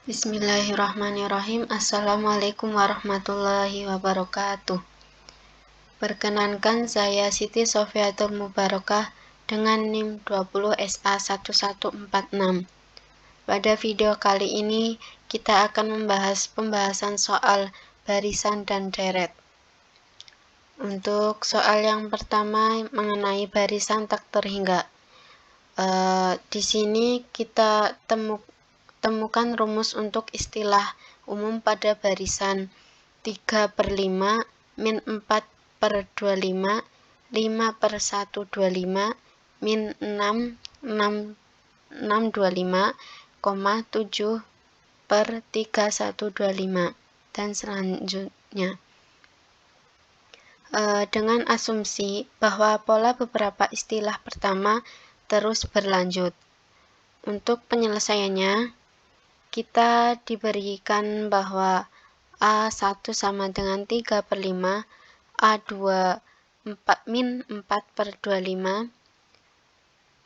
Bismillahirrahmanirrahim. Assalamualaikum warahmatullahi wabarakatuh. Perkenankan, saya Siti Sofiatul Mubarakah dengan NIM 20SA1146. Pada video kali ini kita akan membahas pembahasan soal barisan dan deret. Untuk soal yang pertama mengenai barisan tak terhingga. Di sini kita temukan rumus untuk istilah umum pada barisan 3/5, min 4/25, 5/125, min 6, 6/25, 7/3125, dan selanjutnya. Dengan asumsi bahwa pola beberapa istilah pertama terus berlanjut. Untuk penyelesaiannya, kita diberikan bahwa A1 sama dengan 3/5, A2 min 4/25,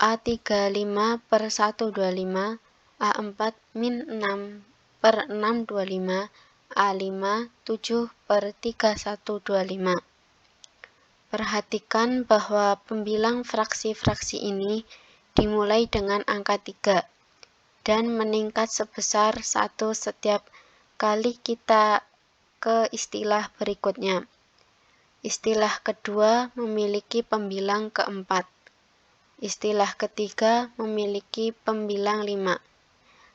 A3 5/125, A4 min 6/625, A5 7/3125. Perhatikan bahwa pembilang fraksi-fraksi ini dimulai dengan angka 3 dan meningkat sebesar 1 setiap kali kita ke istilah berikutnya. Istilah kedua memiliki pembilang keempat. Istilah ketiga memiliki pembilang 5.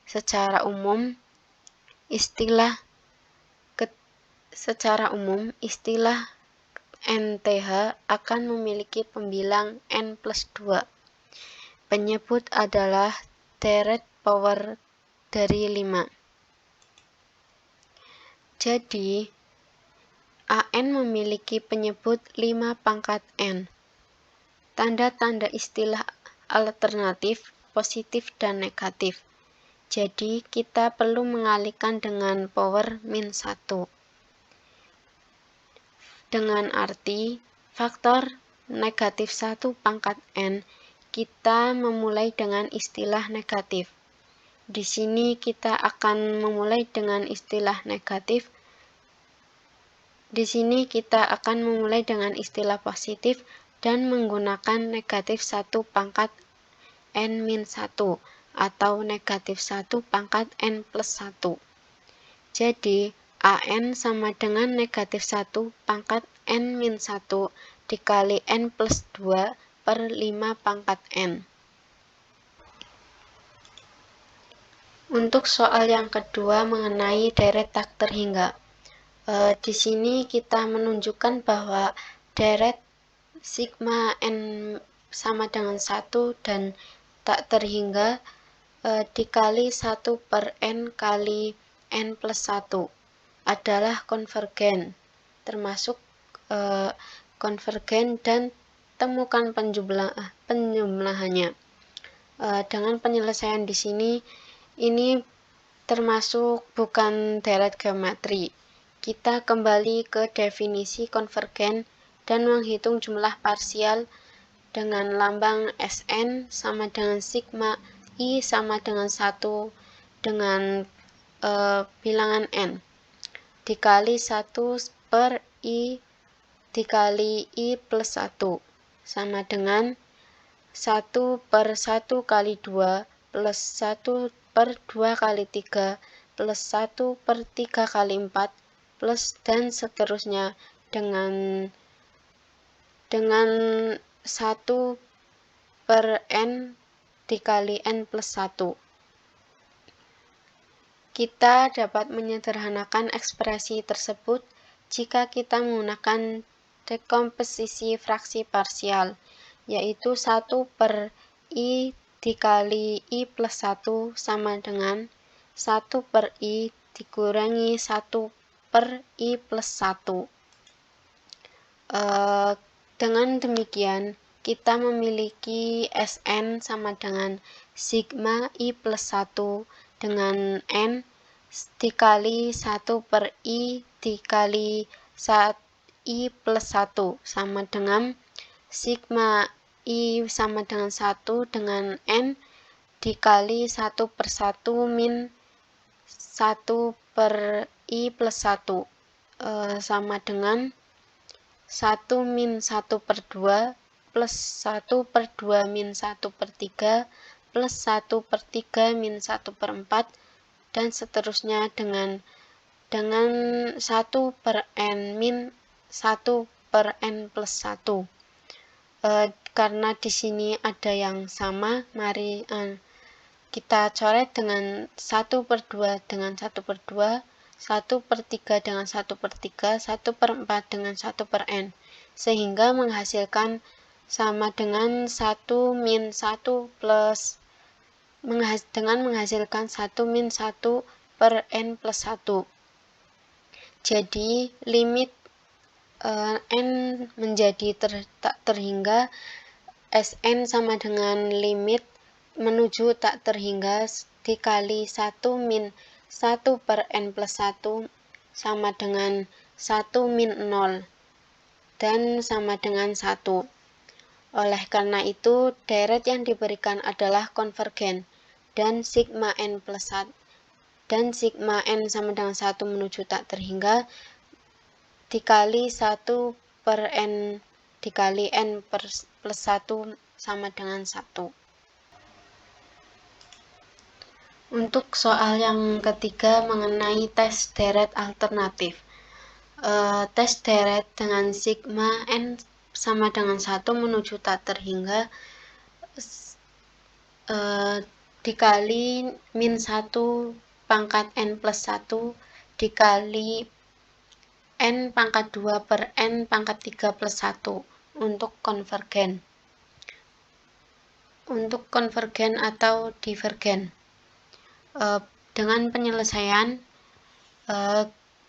Secara umum, istilah NTH akan memiliki pembilang N+2. Penyebut adalah deret power dari 5. Jadi, AN memiliki penyebut 5 pangkat N. Tanda-tanda istilah alternatif, positif dan negatif. Jadi, kita perlu mengalihkan dengan power min 1. Dengan arti faktor negatif 1 pangkat N, kita memulai dengan istilah negatif. Di sini kita akan memulai dengan istilah negatif. Di sini kita akan memulai dengan istilah positif dan menggunakan negatif 1 pangkat N-1 atau negatif 1 pangkat N+1. Jadi, AN sama dengan negatif 1 pangkat N-1 dikali N+2 per 5 pangkat N. Untuk soal yang kedua mengenai deret tak terhingga. Di sini kita menunjukkan bahwa deret sigma N sama dengan 1 dan tak terhingga dikali 1 per N kali N+1 adalah konvergen, termasuk konvergen, dan temukan penjumlahannya. Dengan penyelesaian di sini, ini termasuk bukan deret geometri. Kita kembali ke definisi konvergen dan menghitung jumlah parsial dengan lambang Sn sama dengan sigma I sama dengan 1 dengan bilangan N dikali 1 per I dikali I+1 sama dengan 1 per 1 kali 2 plus 1 per 2 kali 3 plus 1 per 3 kali 4 plus dan seterusnya dengan 1 per N dikali N+1. Kita dapat menyederhanakan ekspresi tersebut jika kita menggunakan dekomposisi fraksi parsial, yaitu 1 per I dikali I+1 sama dengan 1 per I dikurangi 1 per I+1. Dengan demikian, kita memiliki Sn sama dengan sigma I+1 dengan N dikali 1 per I dikali I+1 sama dengan sigma I sama dengan 1 dengan N dikali 1 per 1 min 1 per I plus 1 sama dengan 1 min 1 per 2 plus 1 per 2 min 1 per 3 plus 1 per 3 min 1 per 4 dan seterusnya dengan 1 per n min 1 per n plus 1. Karena di sini ada yang sama, mari kita coret dengan 1 per 2 dengan 1 per 2, 1 per 3 dengan 1 per 3, 1 per 4 dengan 1 per n, sehingga menghasilkan sama dengan 1 min 1 plus dengan menghasilkan 1 min 1 per n plus 1. Jadi limit n menjadi tak terhingga, Sn sama dengan limit menuju tak terhingga dikali 1 min 1 per n plus 1 sama dengan 1 min 0 dan sama dengan 1. Oleh karena itu, deret yang diberikan adalah konvergen dan sigma n plus 1 dan sigma n sama dengan 1 menuju tak terhingga dikali 1 per n dikali n plus 1 sama dengan 1. Untuk soal yang ketiga mengenai tes deret alternatif. Tes deret dengan sigma n sama dengan 1 menuju tak terhingga dikali min 1 pangkat n plus 1 dikali n pangkat 2 per n pangkat 3 plus 1 untuk konvergen. Untuk konvergen atau divergen, dengan penyelesaian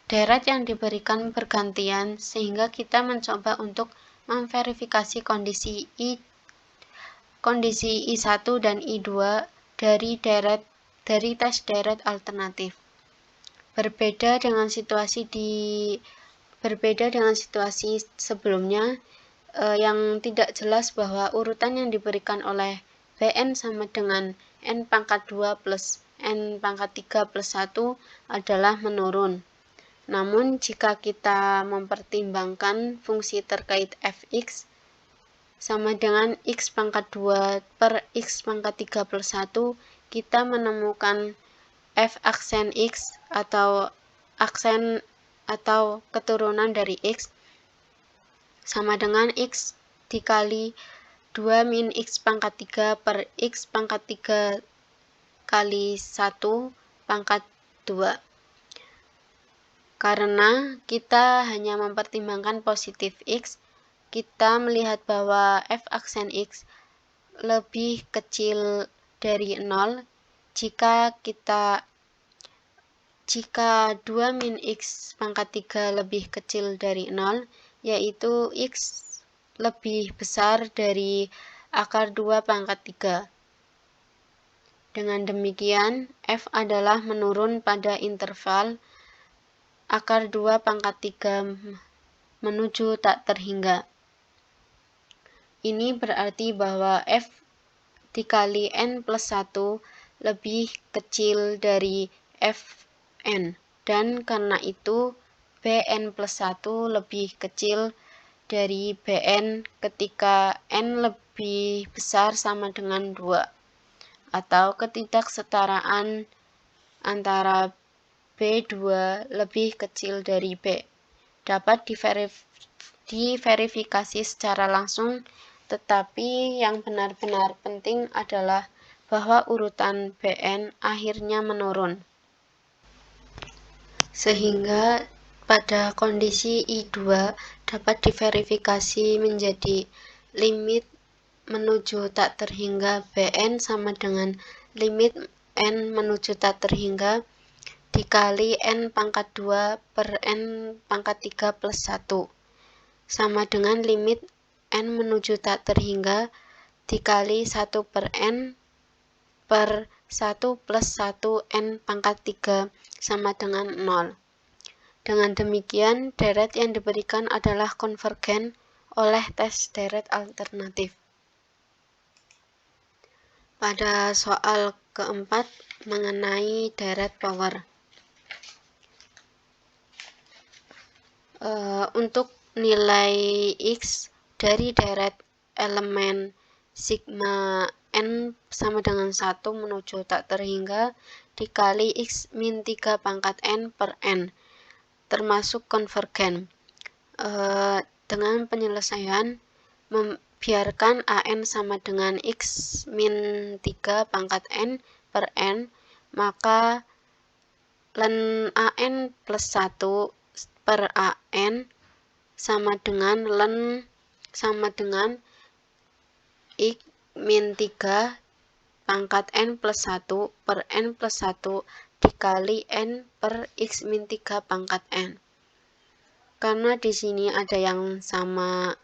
deret yang diberikan bergantian sehingga kita mencoba untuk memverifikasi kondisi I1 dan I2 dari tes deret alternatif. Berbeda dengan situasi sebelumnya yang tidak jelas bahwa urutan yang diberikan oleh Bn sama dengan n pangkat 2 plus n pangkat 3 plus 1 adalah menurun. Namun jika kita mempertimbangkan fungsi terkait fx sama dengan x pangkat 2 per x pangkat 3 plus 1, kita menemukan f aksen x atau keturunan dari x sama dengan x dikali 2 min x pangkat 3 per x pangkat 3 kali 1 pangkat 2. Karena kita hanya mempertimbangkan positif x, kita melihat bahwa f aksen x lebih kecil dari 0 jika 2 min x pangkat 3 lebih kecil dari 0, yaitu x lebih besar dari akar 2 pangkat 3. Dengan demikian, f adalah menurun pada interval akar 2 pangkat 3 menuju tak terhingga. Ini berarti bahwa f dikali n plus 1 lebih kecil dari fn, dan karena itu bn plus 1 lebih kecil dari bn ketika n lebih besar sama dengan 2, atau ketidaksetaraan antara B2 lebih kecil dari B dapat diverifikasi secara langsung, tetapi yang benar-benar penting adalah bahwa urutan Bn akhirnya menurun. Sehingga pada kondisi I2 dapat diverifikasi menjadi limit menuju tak terhingga Bn sama dengan limit n menuju tak terhingga dikali n pangkat 2 per n pangkat 3 plus 1 sama dengan limit n menuju tak terhingga dikali 1 per n per 1 plus 1 n pangkat 3 sama dengan 0. Dengan demikian, deret yang diberikan adalah konvergen oleh tes deret alternatif. Pada soal keempat mengenai deret power. Untuk nilai X dari deret elemen sigma N sama dengan 1 menuju tak terhingga dikali X min 3 pangkat N per N, termasuk konvergen. Dengan penyelesaian, biarkan AN sama dengan X min 3 pangkat N per N, maka len AN plus 1 per AN sama dengan len sama dengan X min 3 pangkat N plus 1 per N plus 1 dikali N per X min 3 pangkat N. Karena di sini ada yang sama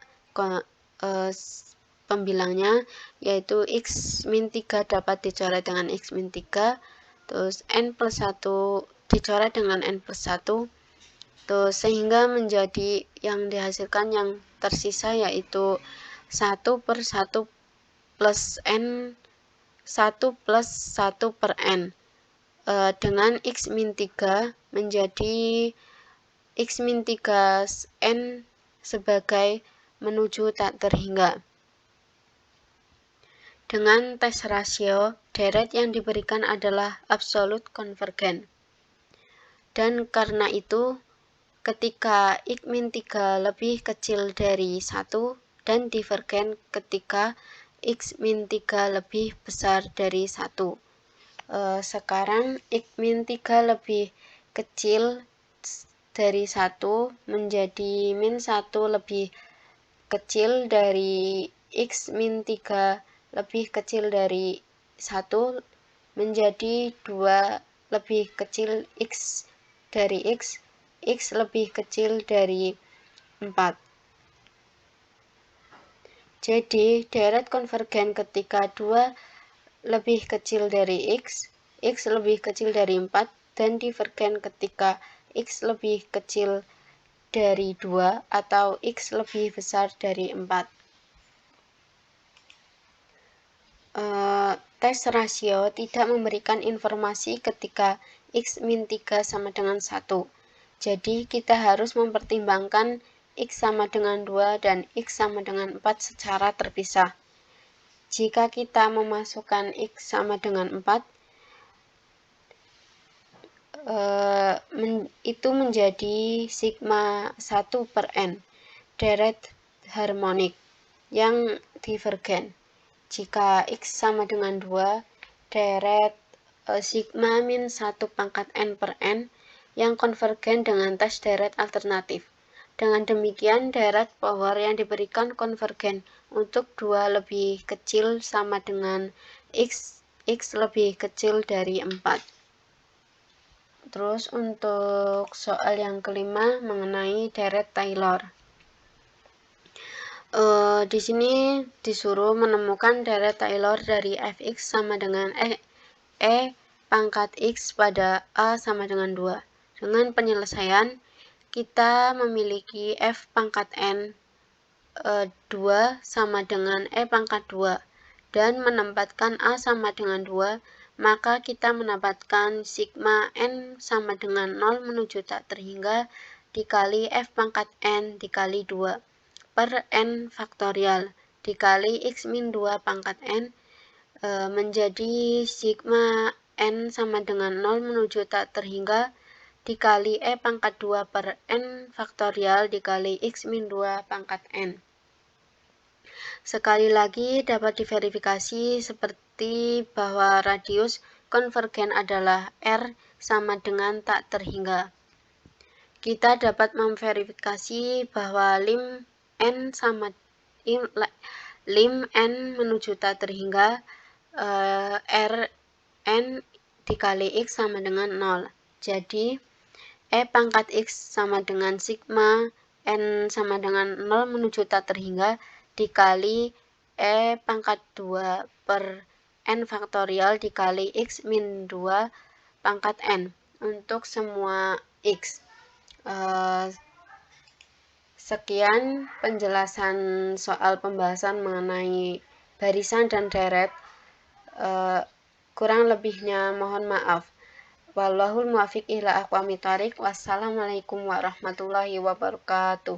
pembilangnya, yaitu X min 3 dapat dicoret dengan X min 3, terus N plus 1 dicoret dengan N plus 1, terus sehingga menjadi yang dihasilkan yang tersisa yaitu 1 per 1 plus N 1 plus 1 per N, dengan X min 3 menjadi X min 3 N sebagai menuju tak terhingga. Dengan tes rasio, deret yang diberikan adalah absolut konvergen. Dan karena itu, ketika X min 3 lebih kecil dari 1 dan divergen ketika X min 3 lebih besar dari 1. Sekarang X min 3 lebih kecil dari 1 menjadi min 1 lebih kecil dari X min 3 lebih kecil dari 1 menjadi 2 lebih kecil X dari X lebih kecil dari 4. Jadi, deret konvergen ketika 2 lebih kecil dari X lebih kecil dari 4, dan divergen ketika X lebih kecil dari 2 atau X lebih besar dari 4. Tes rasio tidak memberikan informasi ketika X min 3 sama dengan 1. Jadi kita harus mempertimbangkan X sama dengan 2 dan X sama dengan 4 secara terpisah. Jika kita memasukkan X sama dengan 4, itu menjadi sigma 1 per N, deret harmonik yang divergen. Jika X sama dengan 2, deret sigma min 1 pangkat N per N yang konvergen dengan tes deret alternatif. Dengan demikian, deret power yang diberikan konvergen untuk 2 lebih kecil sama dengan X lebih kecil dari 4. Terus untuk soal yang kelima mengenai deret Taylor. Di sini disuruh menemukan deret Taylor dari fx sama dengan e pangkat x pada a sama dengan 2. Dengan penyelesaian, kita memiliki f pangkat n 2 sama dengan e pangkat 2, dan menempatkan a sama dengan 2, maka kita mendapatkan sigma n sama dengan 0 menuju tak terhingga dikali f pangkat n dikali 2 per n faktorial dikali x min 2 pangkat n, menjadi sigma n sama dengan 0 menuju tak terhingga dikali e pangkat 2 per n faktorial dikali x min 2 pangkat n. Sekali lagi dapat diverifikasi seperti bahwa radius konvergen adalah R sama dengan tak terhingga. Kita dapat memverifikasi bahwa lim n menuju tak terhingga R n dikali x sama dengan 0. Jadi e pangkat x sama dengan sigma n sama dengan 0 menuju tak terhingga dikali e pangkat 2 per n faktorial dikali x min 2 pangkat n untuk semua x. Sekian penjelasan soal pembahasan mengenai barisan dan deret Kurang lebihnya mohon maaf. Wallahul muwaffiq ila aqwamit thoriq. Wassalamualaikum warahmatullahi wabarakatuh.